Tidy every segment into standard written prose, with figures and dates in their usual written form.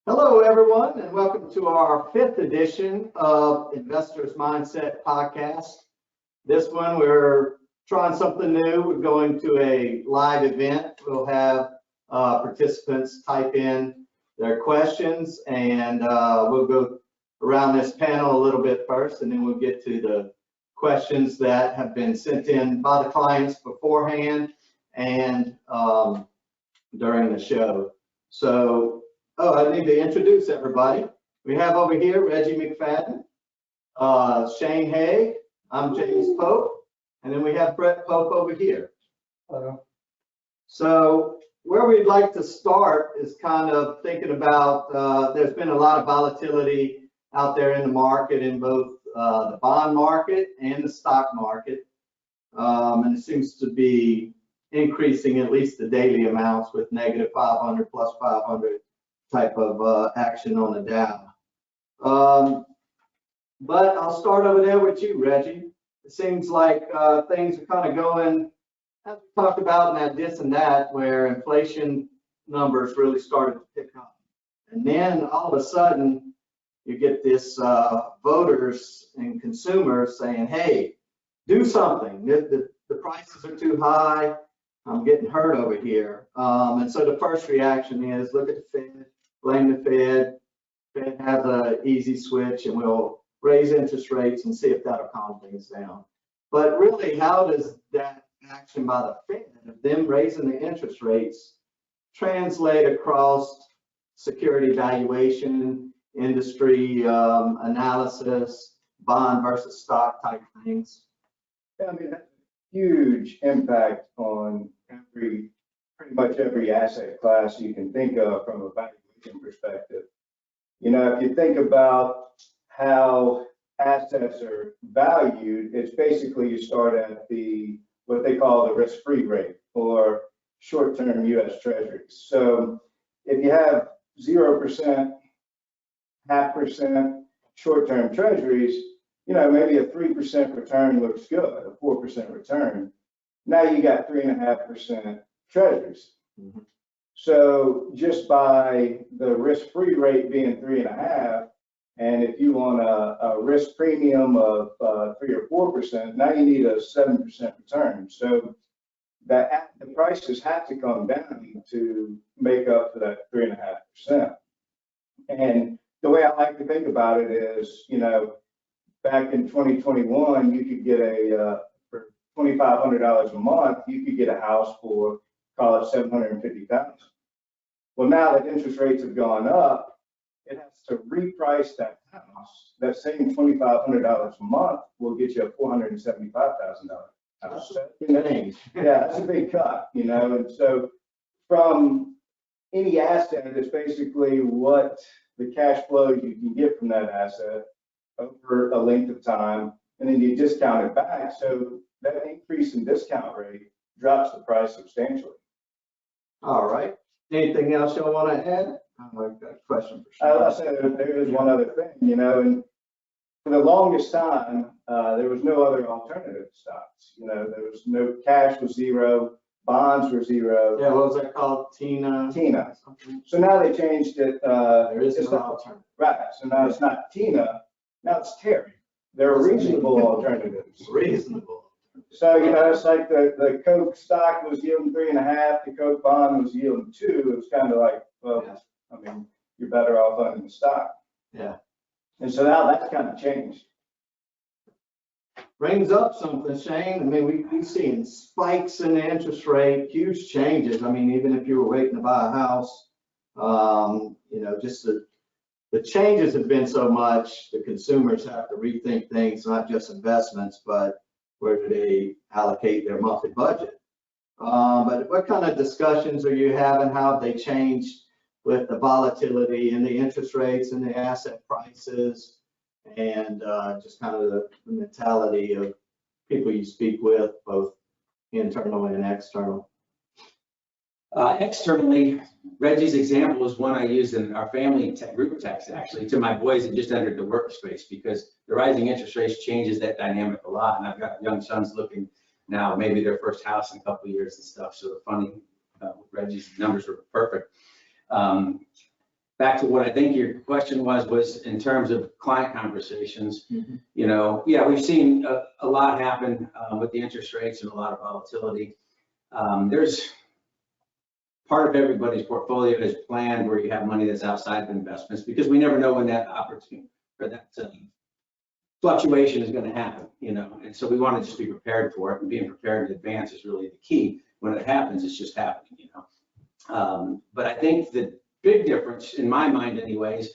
Hello, everyone, and welcome to our fifth edition of Investors Mindset Podcast. This one, we're trying something new. We're going to a live event. We'll have participants type in their questions, and we'll go around this panel a little bit first, and then we'll get to the questions that have been sent in by the clients beforehand and during the show. So, I need to introduce everybody. We have over here Reggie McFadden, Shane Haig, I'm James Pope, and then we have Brett Pope over here. Hello. So where we'd like to start is kind of thinking about, there's been a lot of volatility out there in the market, in both the bond market and the stock market. And it seems to be increasing, at least the daily amounts, with negative 500 plus 500 type of action on the Dow. But I'll start over there with you, Reggie. It seems like things are kind of going, as we talked about, in that this and that, where inflation numbers really started to pick up. And then all of a sudden, you get this voters and consumers saying, hey, do something. The prices are too high. I'm getting hurt over here. And so the first reaction is look at the Fed, blame the Fed. Fed has an easy switch and we'll raise interest rates and see if that'll calm things down. But really, how does that action by the Fed, of them raising the interest rates, translate across security valuation, industry analysis, bond versus stock type things? Yeah, I mean, that's a huge impact on pretty much every asset class you can think of from a valuation perspective. You know, if you think about how assets are valued, it's basically you start at what they call the risk-free rate, or short-term U.S. Treasuries. So if you have 0%, 0.5% short-term Treasuries, you know, maybe a 3% return looks good, a 4% return. Now you got 3.5% Treasuries. Mm-hmm. So just by the risk-free rate being 3.5, and if you want a risk premium of 3 or 4%, now you need a 7% return. So that the prices have to come down to make up for that 3.5%. And the way I like to think about it is, you know, back in 2021, you could get for $2,500 a month, you could get a house for, call it $750,000. Well, now that interest rates have gone up, it has to reprice that house. That same $2,500 a month will get you a $475,000 house. Yeah, that's a big cut, you know. And so from any asset, it's basically what the cash flow you can get from that asset over a length of time, and then you discount it back. So that increase in discount rate drops the price substantially. All right. Anything else y'all want to add? I've got a question for Sean. I said there is one other thing, you know, and for the longest time, there was no other alternative stocks. You know, there was no, cash was zero, bonds were zero. Yeah, what was that called? TINA? TINA. So now they changed it. There is no alternative. Right. So now it's not TINA, now it's Terry. They're reasonable alternatives. Reasonable. So, you know, it's like the Coke stock was yielding 3.5, the Coke bond was yielding 2. It was kind of like, well, yeah. I mean, you're better off owning the stock. Yeah. And so now that's kind of changed. Brings up something, Shane. I mean, we've seen spikes in the interest rate, huge changes. I mean, even if you were waiting to buy a house, you know, just the changes have been so much, the consumers have to rethink things, not just investments, but where do they allocate their monthly budget? But what kind of discussions are you having? How have they changed with the volatility in the interest rates and the asset prices, and just kind of the mentality of people you speak with, both internal and external? Externally, Reggie's example is one I use in our family group text, actually, to my boys that just entered the workspace, because the rising interest rates changes that dynamic a lot. And I've got young sons looking now, maybe their first house in a couple of years and stuff. So the funding, Reggie's numbers were perfect. back to what I think your question was in terms of client conversations. You know, yeah, we've seen a lot happen with the interest rates and a lot of volatility. There's part of everybody's portfolio is planned where you have money that's outside of investments, because we never know when that opportunity or that fluctuation is going to happen, you know, and so we want to just be prepared for it, and being prepared in advance is really the key. When it happens, it's just happening, you know. But I think the big difference, in my mind anyways,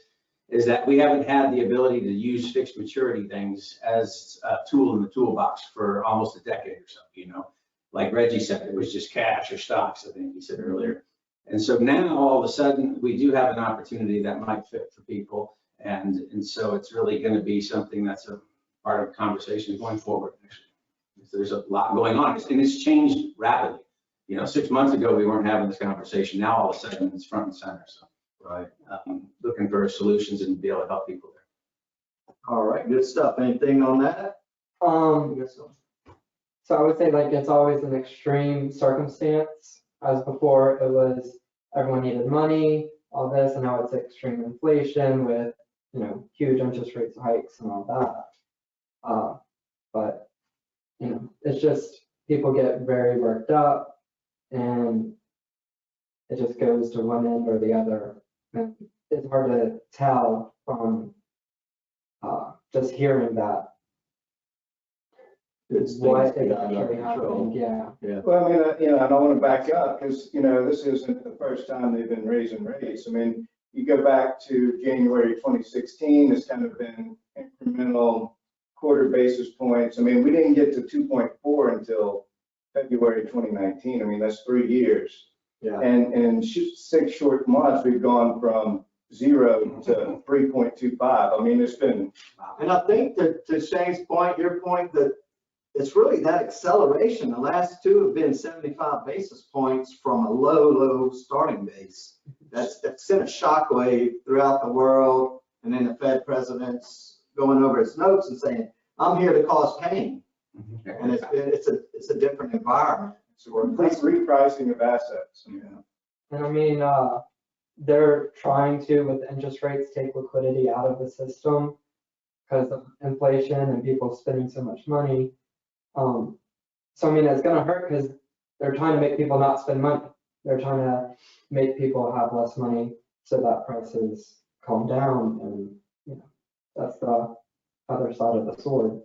is that we haven't had the ability to use fixed maturity things as a tool in the toolbox for almost a decade or so, you know. Like Reggie said, it was just cash or stocks, I think he said earlier. And so now all of a sudden we do have an opportunity that might fit for people. And so it's really going to be something that's a part of conversation going forward, actually. There's a lot going on, and it's changed rapidly. You know, 6 months ago, we weren't having this conversation. Now all of a sudden it's front and center. So Right. Looking for solutions and be able to help people there. All right, good stuff. Anything on that? Yes, sir. So I would say like it's always an extreme circumstance. As before, it was everyone needed money, all this, and now it's extreme inflation with, you know, huge interest rate hikes and all that. But, you know, it's just people get very worked up and it just goes to one end or the other. And it's hard to tell from just hearing that It's what things is beyond our actually control. happening. Yeah. Well, I mean, you know, I don't want to back up because, you know, this isn't the first time they've been raising rates. I mean, you go back to January 2016, it's kind of been incremental quarter basis points. I mean, we didn't get to 2.4 until February 2019. I mean, that's 3 years. Yeah. And in 6 short months, we've gone from 0 to 3.25. I mean, it's been. And I think to Shane's point, your point, that it's really that acceleration. The last two have been 75 basis points from a low starting base. That's sent a shockwave throughout the world. And then the Fed president's going over his notes and saying, I'm here to cause pain. And it's a different environment. It's a complete repricing of assets. Yeah. And I mean, they're trying to, with interest rates, take liquidity out of the system because of inflation and people spending so much money. So I mean, it's going to hurt because they're trying to make people not spend money. They're trying to make people have less money so that prices calm down, and you know, that's the other side of the sword.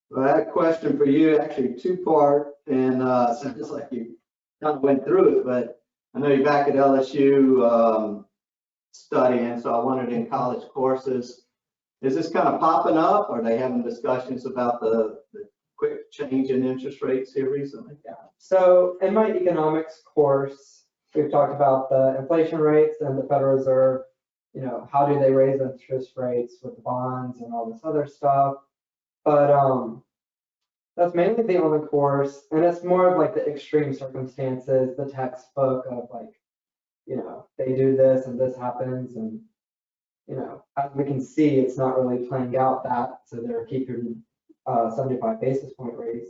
Well, I had a question for you, actually two-part, and sounds like you kind of went through it, but I know you're back at LSU studying, so I wondered, in college courses, is this kind of popping up? Are they having discussions about the quick change in interest rates here recently? Yeah. So in my economics course, we've talked about the inflation rates and the Federal Reserve. You know, how do they raise interest rates with the bonds and all this other stuff? But that's mainly the only course, and it's more of like the extreme circumstances, the textbook of like, you know, they do this and this happens, and you know, as we can see, it's not really playing out that, so they're keeping 75 basis point raise.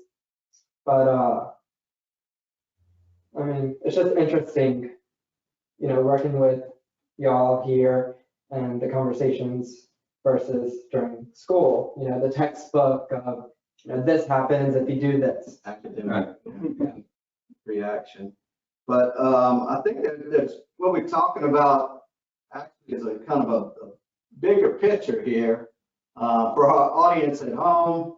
But I mean, it's just interesting, you know, working with y'all here and the conversations versus during school. You know, the textbook of, you know, this happens if you do this. Academic reaction. But I think that's what we're talking about actually is a kind of a bigger picture here for our audience at home.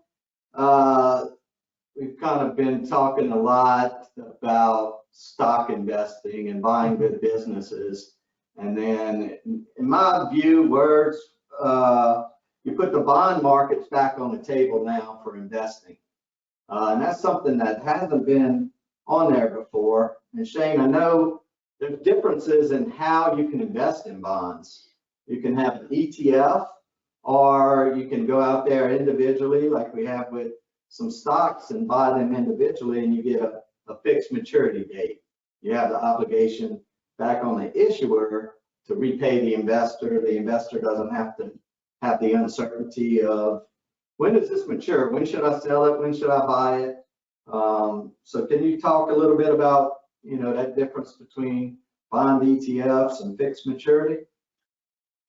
We've kind of been talking a lot about stock investing and buying good businesses. And then in my view, you put the bond markets back on the table now for investing. And that's something that hasn't been on there before. And Shane, I know there's differences in how you can invest in bonds. You can have an ETF, or you can go out there individually like we have with some stocks and buy them individually, and you get a fixed maturity date. You have the obligation back on the issuer to repay the investor. The investor doesn't have to have the uncertainty of, when does this mature? When should I sell it? When should I buy it? So can you talk a little bit about, you know, that difference between bond ETFs and fixed maturity?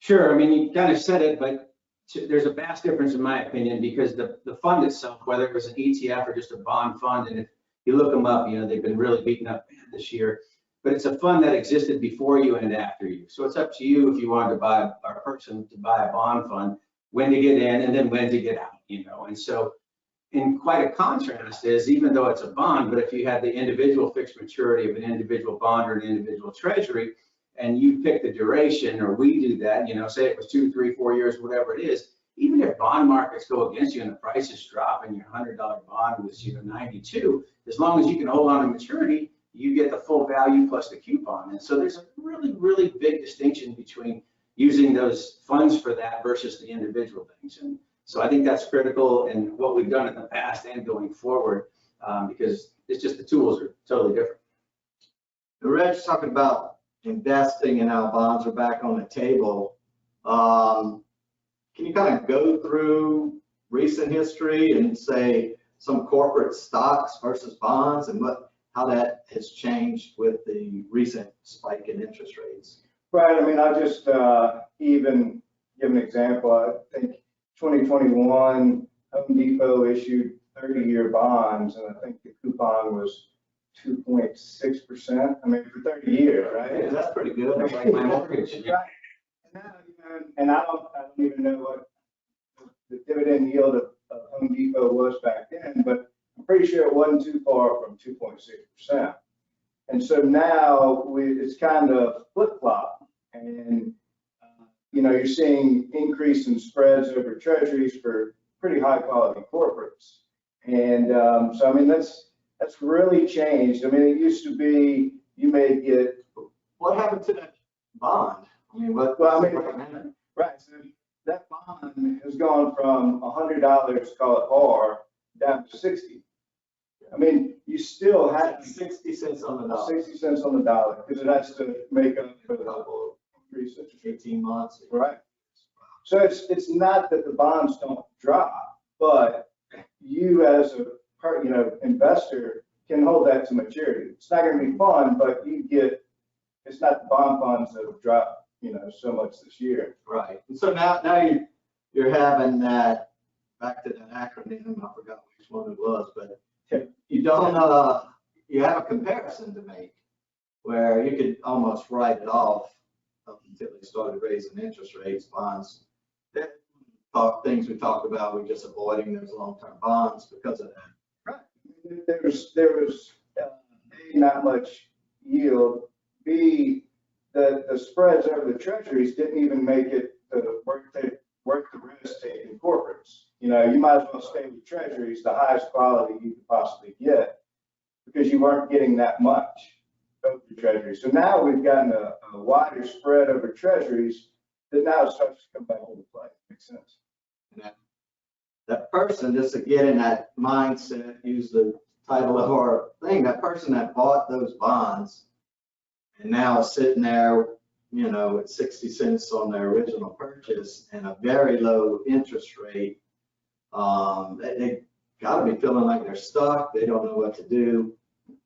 Sure, I mean, you kind of said it, but there's a vast difference in my opinion, because the fund itself, whether it was an ETF or just a bond fund, and if you look them up, they've been really beaten up this year, but it's a fund that existed before you and after you. So it's up to you if you wanted to buy, or a person to buy a bond fund, when to get in and then when to get out, and so in quite a contrast is, even though it's a bond, but if you had the individual fixed maturity of an individual bond or an individual treasury, and you pick the duration, or we do that, say it was 2, 3, 4 years, whatever it is, even if bond markets go against you and the prices drop and your $100 bond was 92, as long as you can hold on to maturity, you get the full value plus the coupon. And so there's a really, really big distinction between using those funds for that versus the individual things. And so I think that's critical in what we've done in the past and going forward, because it's just the tools are totally different. Reg's talking about investing and how bonds are back on the table. Can you kind of go through recent history and say some corporate stocks versus bonds and how that has changed with the recent spike in interest rates? Right, I mean, I'll just even give an example. I think 2021, Home Depot issued 30-year bonds, and I think the coupon was 2.6%. I mean, for 30 years, right? Yeah, that's pretty good. That's like my mortgage. Right. And I don't even know what the dividend yield of Home Depot was back then, but I'm pretty sure it wasn't too far from 2.6%. And so now it's kind of flip-flop, and you're seeing increase in spreads over treasuries for pretty high-quality corporates. And so I mean that's really changed. I mean, it used to be you may get. What happened to that bond? I mean, right, so that bond has gone from $100, call it par, down to 60. I mean, you still have 60 cents on the dollar. 60 cents on the dollar, because it has to make up for the Couple increase in interest rates. 18 months. Right. So it's not that the bonds don't drop, but you as a investor can hold that to maturity. It's not going to be fun, but it's not the bond funds that have dropped, so much this year. Right. And so now you're having that, back to that acronym, I forgot which one it was, but you don't, you have a comparison to make where you could almost write it off up until they started raising interest rates, bonds. Things we talked about, we're just avoiding those long-term bonds because of that. Right. There was A, not much yield. B, the spreads over the treasuries didn't even make it to worth the risk taking corporates. You might as well stay with treasuries, the highest quality you could possibly get, because you weren't getting that much over the treasuries. So now we've gotten a wider spread over treasuries that now starts to come back into play. Makes sense. And that person, just to get in that mindset, use the title of our thing, that person that bought those bonds and now sitting there, at 60 cents on their original purchase and a very low interest rate, they got to be feeling like they're stuck. They don't know what to do.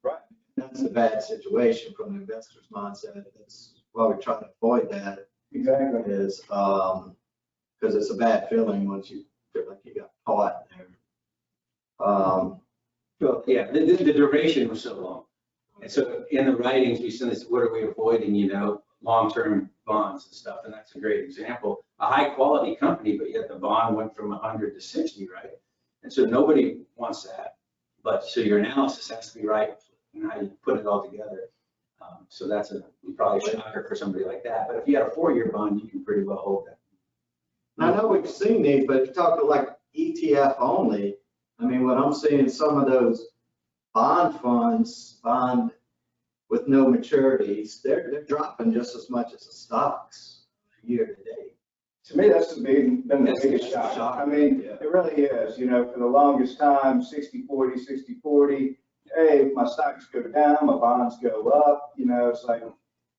Right. That's a bad situation from the investor's mindset. That's why we try to avoid that. Exactly. Is because it's a bad feeling once you feel like you got caught there. Well, yeah, the duration was so long. And so in the writings, we send this, what are we avoiding, long-term bonds and stuff. And that's a great example. A high quality company, but yet the bond went from 100 to 60, right? And so nobody wants that. But so your analysis has to be right and how you put it all together. So that's probably a shocker for somebody like that. But if you had a 4-year bond, you can pretty well hold that. Now, I know we've seen these, but if you talk to like ETF only, I mean, when I'm seeing some of those bond funds, bond with no maturities, they're dropping just as much as the stocks year to date. To me, that's been the biggest shock. I mean, Yeah. It really is. For the longest time, 60-40, 60-40. Hey, my stocks go down, my bonds go up. It's like,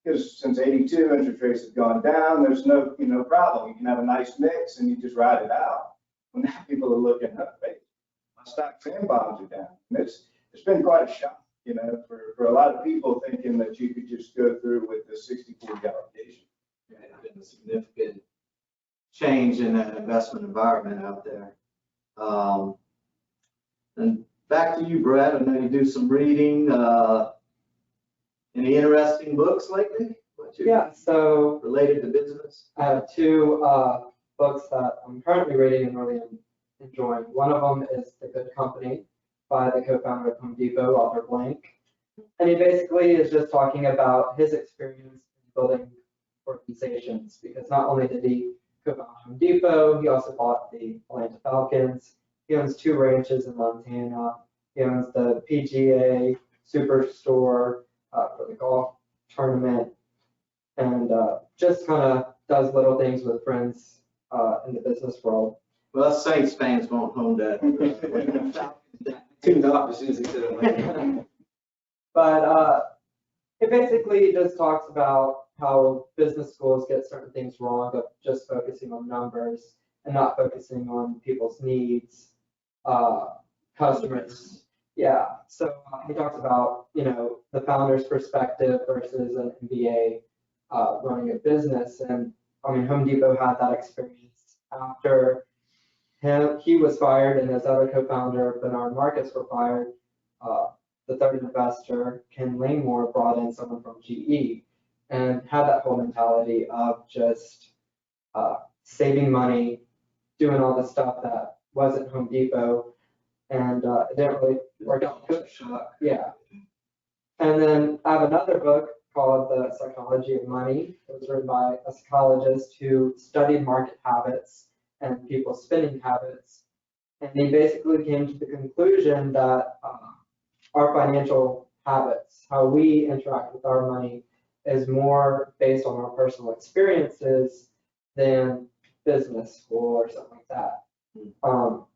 because since 82, interest rates have gone down. There's no problem. You can have a nice mix and you just ride it out. Well, now people are looking, hey, my stocks and bonds are down. And it's been quite a shock, for a lot of people thinking that you could just go through with the 60-40 allocation. And significant change in that investment environment out there. And back to you, Brad. I know you do some reading. Any interesting books lately? Yeah, so Related to business? I have two books that I'm currently reading and really enjoying. One of them is The Good Company by the co-founder of Home Depot, Arthur Blank. And he basically is just talking about his experience in building organizations, because not only did he co-found Home Depot, he also bought the Atlanta Falcons. He owns 2 ranches in Montana. He owns the PGA Superstore for the golf tournament, and just kind of does little things with friends in the business world. Well, us Saints fans won't own that. Tuned off as soon as he said it. But it basically just talks about how business schools get certain things wrong of just focusing on numbers and not focusing on people's needs, customers. Yeah, so he talks about, the founder's perspective versus an MBA running a business. And I mean, Home Depot had that experience after he was fired and his other co-founder, Bernard Marcus, were fired. The third investor, Ken Langmore, brought in someone from GE and had that whole mentality of just saving money, doing all the stuff that wasn't Home Depot, and it didn't really work out good. Yeah. And then I have another book called The Psychology of Money. It was written by a psychologist who studied market habits and people's spending habits. And he basically came to the conclusion that our financial habits, how we interact with our money, is more based on our personal experiences than business school or something like that.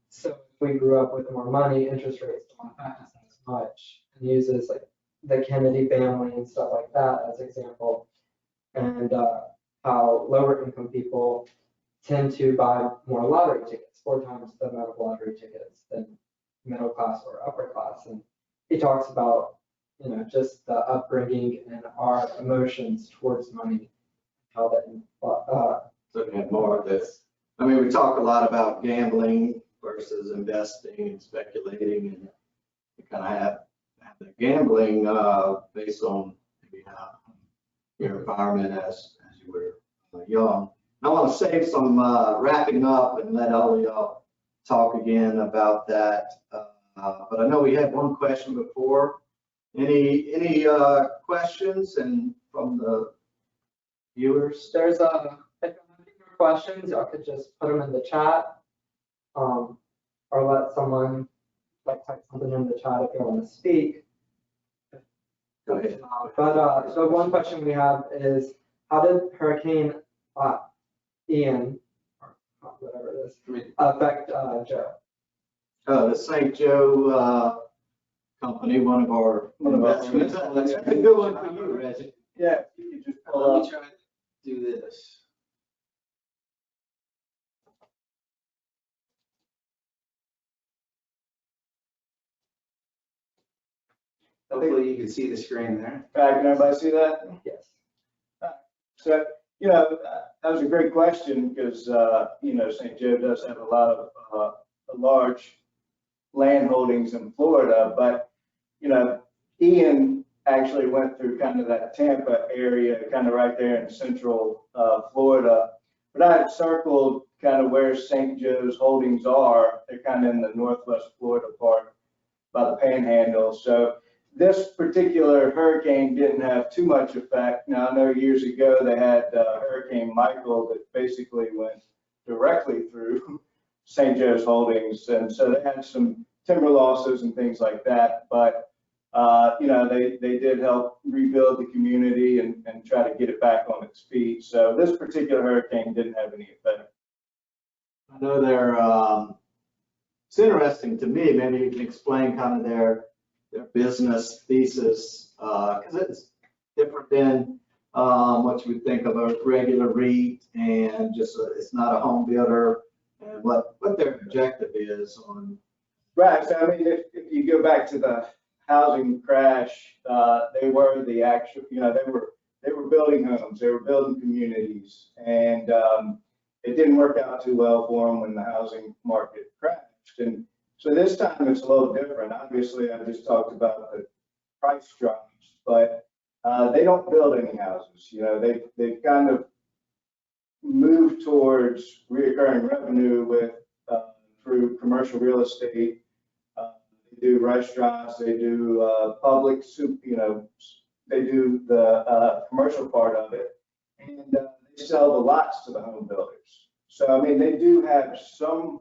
So if we grew up with more money, interest rates don't affect us as much, and uses like the Kennedy family and stuff like that as example, and how lower income people tend to buy more lottery tickets, 4 times the amount of lottery tickets than middle class or upper class. And he talks about, just the upbringing and our emotions towards money, how that. Looking at more of this. I mean, we talk a lot about gambling versus investing and speculating, and you kind of have the gambling based on maybe your environment as you were young. I want to save some wrapping up and let all of y'all talk again about that. But I know we had one question before. Any questions and from the viewers? There's if you have any questions, y'all could just put them in the chat, or let someone type something in the chat if you want to speak. Go ahead. But so one question we have is, how did Hurricane Ian, or whatever it is, affect Joe? The St. Joe company, one of our investments. That's a good one for you, Reggie. Yeah, you could just pull Let up. me try to do this. Hopefully you can see the screen there. Can everybody see that? Yes. So, that was a great question because, St. Joe does have a lot of large land holdings in Florida, but, Ian actually went through kind of that Tampa area, kind of right there in central Florida. But I had circled kind of where St. Joe's holdings are. They're kind of in the northwest Florida part by the Panhandle. So this particular hurricane didn't have too much effect. Now, I know years ago they had Hurricane Michael that basically went directly through St. Joe's holdings. And so they had some timber losses and things like that. But, they did help rebuild the community and try to get it back on its feet. So this particular hurricane didn't have any effect. I know it's interesting to me, maybe you can explain kind of their business thesis, because it's different than what you would think of a regular REIT, and just it's not a home builder, and what their objective is on. Right. So, I mean, if you go back to the housing crash, they were the actual, they were they were building homes, they were building communities, and it didn't work out too well for them when the housing market crashed. And so this time it's a little different. Obviously, I just talked about the price drops, but they don't build any houses. You know, they've kind of moved towards reoccurring revenue with through commercial real estate. They do restaurants, they do public soup, you know, they do the commercial part of it, and they sell the lots to the home builders. So, I mean, they do have some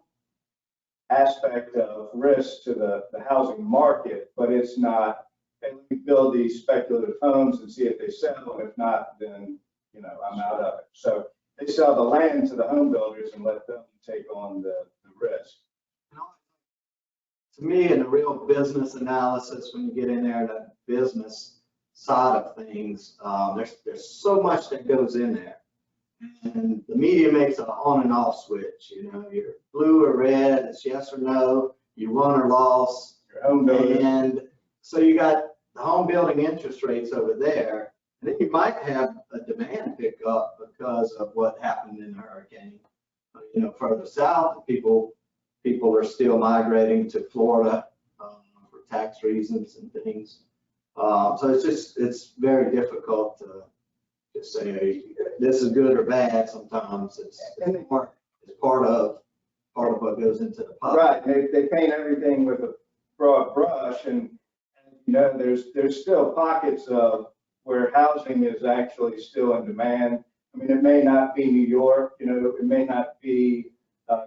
aspect of risk to the housing market, but it's not, and we build these speculative homes and see if they sell, and if not, then, you know, I'm out of it. So they sell the land to the home builders and let them take on the risk. To me, in the real business analysis, when you get in there, the business side of things, there's so much that goes in there. And the media makes an on and off switch. You know, you're blue or red, it's yes or no, you won or lost. Your home builders. And so you got the home building interest rates over there. And then you might have a demand pick up because of what happened in the hurricane. You know, further south, people are still migrating to Florida for tax reasons and things. So it's very difficult to say, hey, this is good or bad. Sometimes it's part of what goes into the pot. Right, they paint everything with a broad brush, and you know, there's still pockets of where housing is actually still in demand. I mean, it may not be New York, you know, it may not be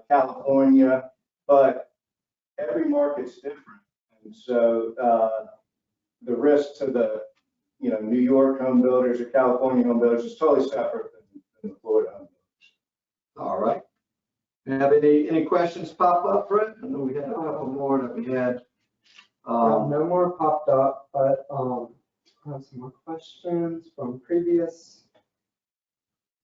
California, but every market's different. And so the risk to the, you know, New York home builders or California home builders is totally separate than the Florida home builders. All right. Have any questions pop up, Brett? I know we had a couple more that we had. No more popped up, but I have some more questions from previous.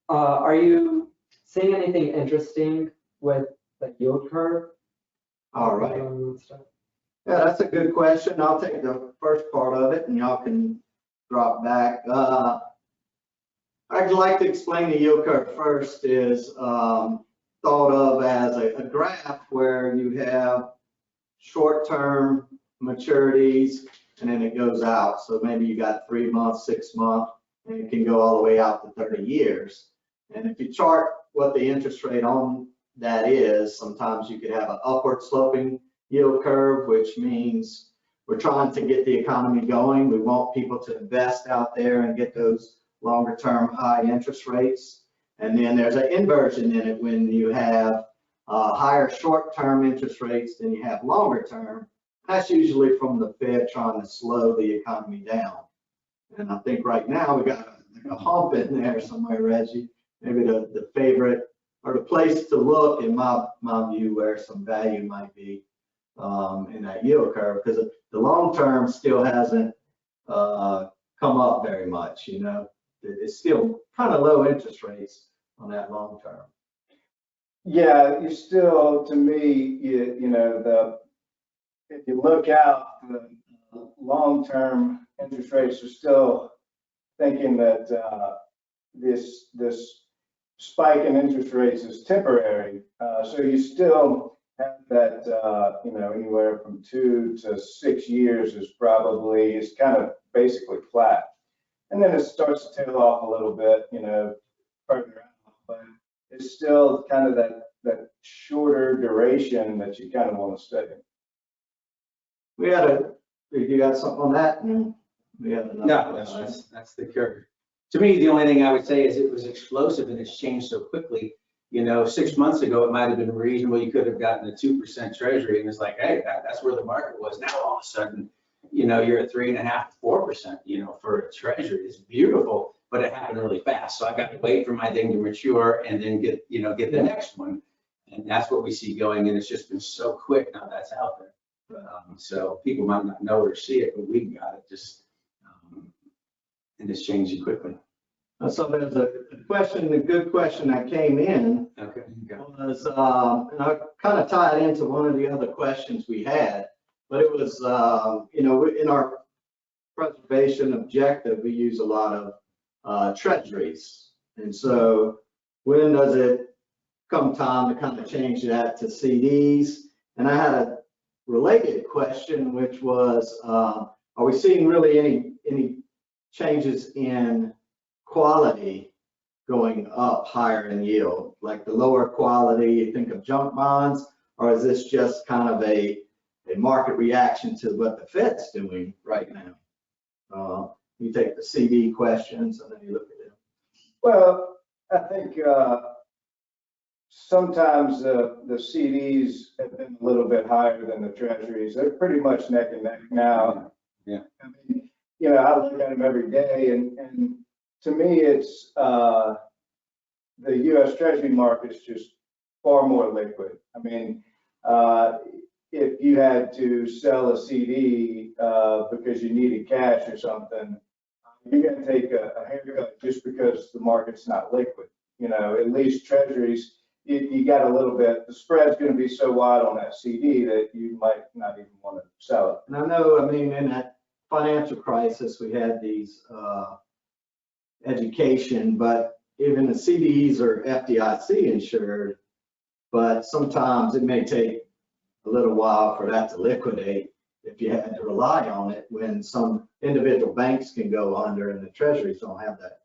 Are you seeing anything interesting with the yield curve? All right. Yeah, that's a good question. I'll take the first part of it and y'all can drop back. I'd like to explain the yield curve first is thought of as a graph where you have short-term maturities and then it goes out. So maybe you got 3 months, 6 months, and it can go all the way out to 30 years. And if you chart what the interest rate on that is, sometimes you could have an upward sloping yield curve, which means we're trying to get the economy going. We want people to invest out there and get those longer term high interest rates. And then there's an inversion in it when you have higher short term interest rates than you have longer term. That's usually from the Fed trying to slow the economy down. And I think right now we got a hump in there somewhere, Reggie. Maybe the favorite or the place to look in my view where some value might be in that yield curve, because the long term still hasn't come up very much. You know, it's still kind of low interest rates on that long term. Yeah, you still, to me, you know, if you look out, the long-term interest rates are still thinking that this spike in interest rates is temporary. So you still have that, you know, anywhere from 2 to 6 years is kind of basically flat. And then it starts to tail off a little bit, you know, further out, but it's still kind of that shorter duration that you kind of want to stay in. You got something on that? We have No, that's the curve. To me, the only thing I would say is it was explosive and it's changed so quickly. You know, 6 months ago, it might have been reasonable. You could have gotten a 2% treasury and it's like, hey, that's where the market was. Now, all of a sudden, you know, you're at 3.5% to 4%, you know, for a treasury. It's beautiful, but it happened really fast. So I got to wait for my thing to mature and then get the next one. And that's what we see going. And it's just been so quick now that's out there. So people might not know or see it, but we got it just, and it's changing quickly. So there's a good question that came in. Okay. Was, and I kind of tie it into one of the other questions we had, but it was, you know, in our preservation objective, we use a lot of treasuries. And so when does it come time to kind of change that to CDs? And I had a related question, which was, are we seeing really any changes in quality going up higher in yield? Like the lower quality, you think of junk bonds, or is this just kind of a market reaction to what the Fed's doing right now? You take the CD questions and then you look at them. Well, I think sometimes the CDs have been a little bit higher than the treasuries. They're pretty much neck and neck now. Yeah. I mean, you know, I look at them every day, and to me, it's the U.S. Treasury market is just far more liquid. I mean, if you had to sell a CD because you needed cash or something, you're going to take a haircut just because the market's not liquid. You know, at least treasuries, you got a little bit, the spread's going to be so wide on that CD that you might not even want to sell it. And I know, I mean, in that financial crisis, we had these education, but even the CDs are FDIC insured, but sometimes it may take a little while for that to liquidate if you had to rely on it when some individual banks can go under and the treasuries don't have that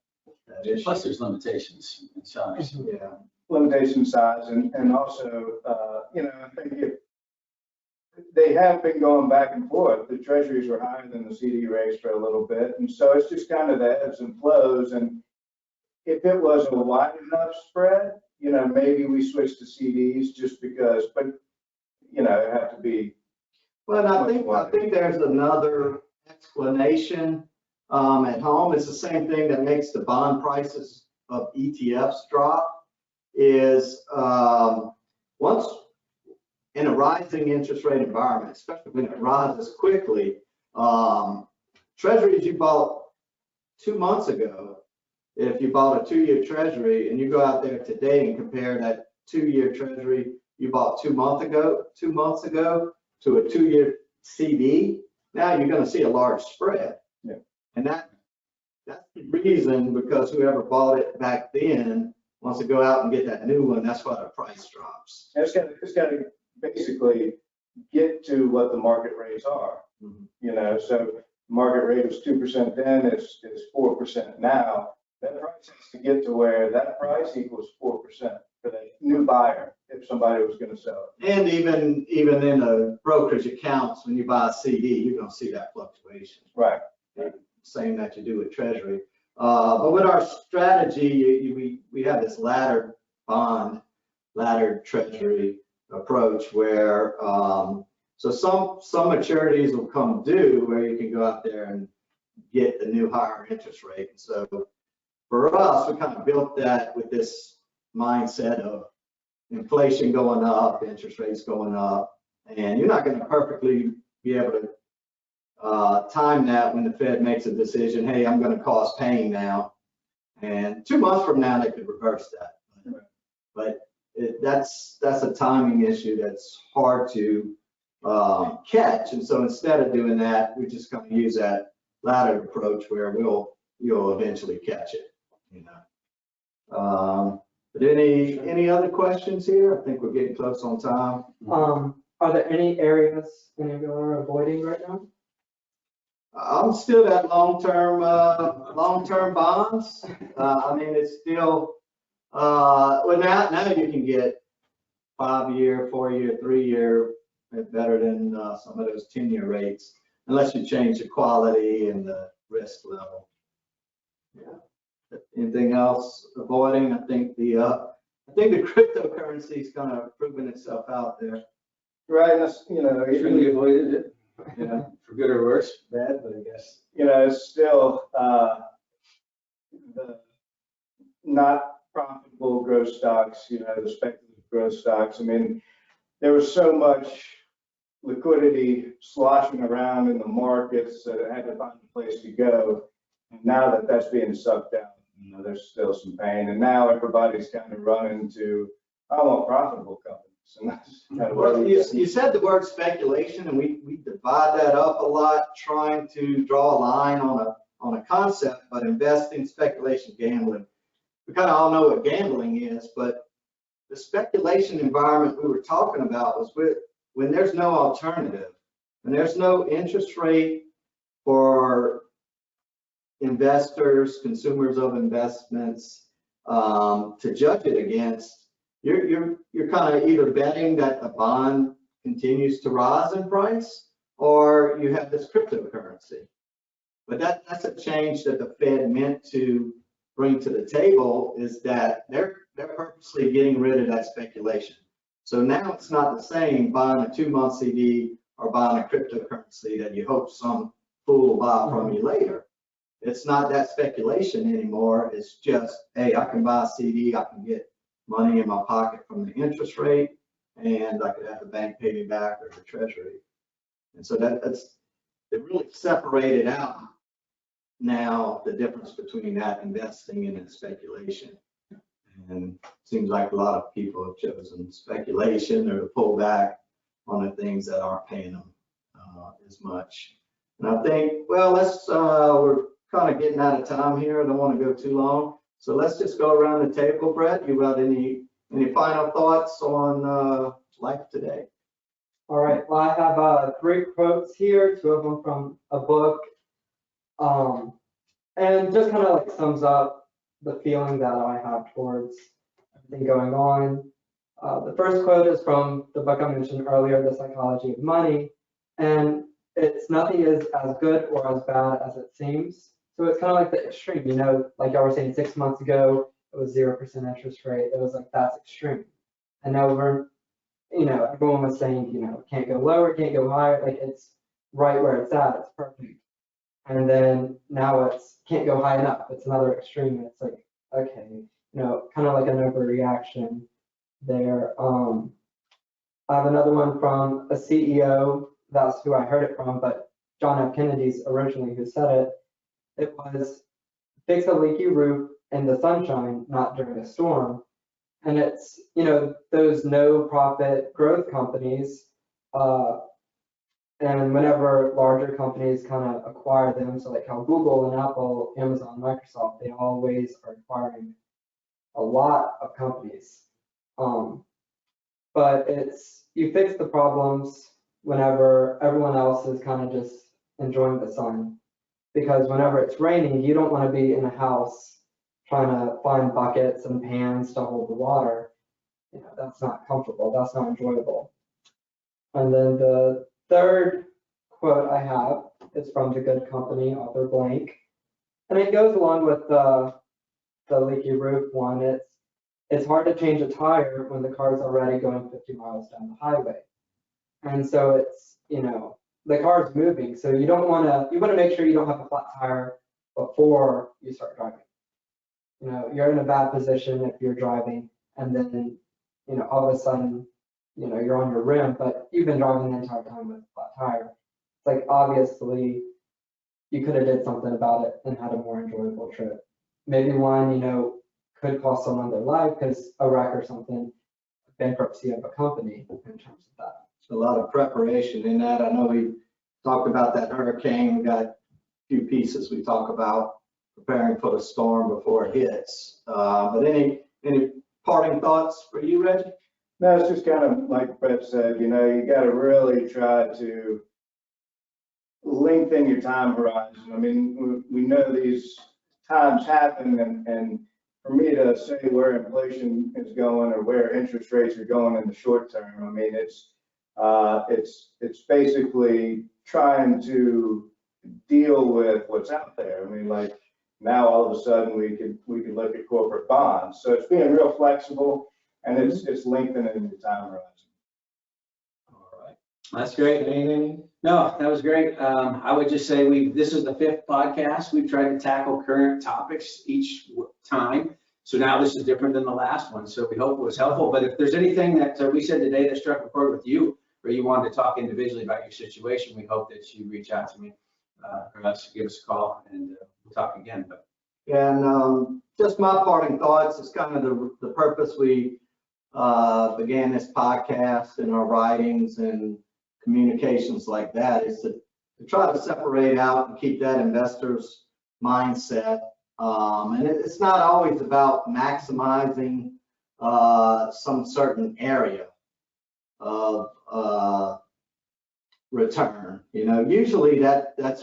issue. Plus there's limitations in size. Yeah. Limitation size, and also, you know, I think they have been going back and forth. The treasuries were higher than the CD rates for a little bit, and so it's just kind of the ebbs and flows. And if it was a wide enough spread, you know, maybe we switch to CDs just because, but you know, it have to be. Well, I think there's another explanation at home. It's the same thing that makes the bond prices of ETFs drop. Is once in a rising interest rate environment, especially when it rises quickly, treasuries you bought 2 months ago, if you bought a 2-year treasury and you go out there today and compare that 2-year treasury you bought 2 months ago to a 2-year CD, now you're going to see a large spread. Yeah. And that's the reason, because whoever bought it back then wants to go out and get that new one. That's why the price drops. It's got to basically get to what the market rates are. Mhm. You know, so market rate was 2% then, it's 4% now. That price has to get to where that price equals 4% for the new buyer if somebody was going to sell it. And even in a brokerage accounts, when you buy a CD, you're going to see that fluctuation. Right. Same that you do with Treasury. But with our strategy, we have this laddered Treasury approach where so some maturities will come due where you can go out there and get the new higher interest rate. And so for us, we kind of built that with this mindset of inflation going up, interest rates going up, and you're not going to perfectly be able to time that when the Fed makes a decision, hey, I'm going to cause pain now. And 2 months from now, they could reverse that. But that's a timing issue that's hard to catch. And so instead of doing that, we just kind of use that laddered approach where you'll eventually catch it. You know. But any other questions here? I think we're getting close on time. Are there any areas any of you are avoiding right now? I'm still at long-term bonds. I mean, it's still, well, now you can get 5-year, 4-year, 3-year better than some of those 10-year rates, unless you change the quality and the risk level. Yeah. Anything else avoiding? I think the cryptocurrency is kind of proving itself out there. Right. And that's, you know, Should we avoided it? Yeah. For good or worse, bad, but I guess. you know, it's still the not profitable growth stocks, you know, the speculative growth stocks. I mean, there was so much liquidity sloshing around in the markets that it had to find a place to go. And now that that's being sucked out, you know, there's still some pain. And now everybody's kind of running to, I want profitable companies. And that's kind of Well, you said the word speculation, and we divide that up a lot, trying to draw a line on on a concept, but investing, speculation, gambling. We kind of all know what gambling is, but the speculation environment we were talking about was when there's no alternative, when there's no interest rate for investors, consumers of investments to judge it against. You're kind of either betting that the bond continues to rise in price, or you have this cryptocurrency. But that's a change that the Fed meant to bring to the table, is that they're purposely getting rid of that speculation. So now it's not the same buying a 2-month CD or buying a cryptocurrency that you hope some fool will buy from you later. It's not that speculation anymore. It's just, hey, I can buy a CD, I can get money in my pocket from the interest rate, and I could have the bank pay me back or the Treasury. And so they really separated out now the difference between that investing and speculation. And it seems like a lot of people have chosen speculation or to pull back on the things that aren't paying them as much. And I think, well, we're kind of getting out of time here. I don't want to go too long. So let's just go around the table. Brett, you got any final thoughts on life today? All right, well, I have 3 quotes here, 2 of them from a book. And just kind of like sums up the feeling that I have towards everything going on. The first quote is from the book I mentioned earlier, The Psychology of Money. And it's nothing is as good or as bad as it seems. So it's kind of like the extreme, you know, like y'all were saying 6 months ago, it was 0% interest rate. It was like, that's extreme. And now everyone was saying, can't go lower, can't go higher. Like it's right where it's at. It's perfect. And then now it's can't go high enough. It's another extreme. And it's like, okay, kind of like an overreaction there. I have another one from a CEO. That's who I heard it from, but John F. Kennedy's originally who said it. It was fix a leaky roof in the sunshine, not during a storm. And it's, those no profit growth companies, and whenever larger companies kind of acquire them, so like how Google and Apple, Amazon, Microsoft, they always are acquiring a lot of companies. But you fix the problems whenever everyone else is kind of just enjoying the sun. Because whenever it's raining, you don't want to be in a house trying to find buckets and pans to hold the water. That's not comfortable. That's not enjoyable. And then the third quote I have is from The Good Company, author blank. And it goes along with the leaky roof one. It's hard to change a tire when the car's already going 50 miles down the highway. And so it's, the car's moving. So you want to make sure you don't have a flat tire before you start driving. You're in a bad position if you're driving and then, all of a sudden, you're on your rim, but you've been driving the entire time with a flat tire. It's like, obviously, you could have did something about it and had a more enjoyable trip. Maybe one, could cost someone their life because a wreck or something, bankruptcy of a company in terms of that. A lot of preparation in that. I know we talked about that hurricane. We got a few pieces we talk about preparing for the storm before it hits. But any parting thoughts for you, Reggie? No, it's just kind of like Brett said, you got to really try to lengthen your time horizon. I mean, we know these times happen, and for me to say where inflation is going or where interest rates are going in the short term, I mean, it's basically trying to deal with what's out there. I mean, like now all of a sudden we could look at corporate bonds. So it's being real flexible, and it's lengthening the time horizon. All right, that's great. Anything? No, that was great. I would just say this is the 5th podcast. We've tried to tackle current topics each time. So now this is different than the last one. So we hope it was helpful. But if there's anything that we said today that struck a chord with you, or you wanted to talk individually about your situation, we hope that you reach out to me or us, give us a call, and we'll talk again. But And just my parting thoughts is kind of the purpose we began this podcast and our writings and communications like that is to try to separate out and keep that investor's mindset. And it's not always about maximizing some certain area of return. You know, usually that's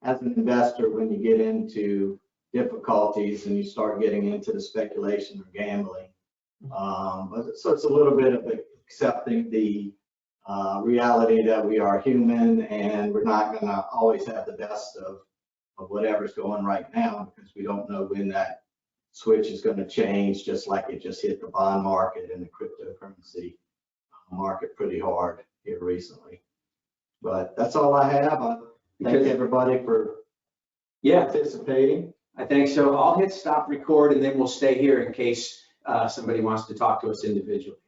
as an investor, when you get into difficulties and you start getting into the speculation or gambling. So it's a little bit of accepting the reality that we are human and we're not going to always have the best of whatever's going right now, because we don't know when that switch is going to change, just like it just hit the bond market and the cryptocurrency market pretty hard here recently. But that's all I have. I thank everybody for participating. I think so. I'll hit stop record and then we'll stay here in case somebody wants to talk to us individually.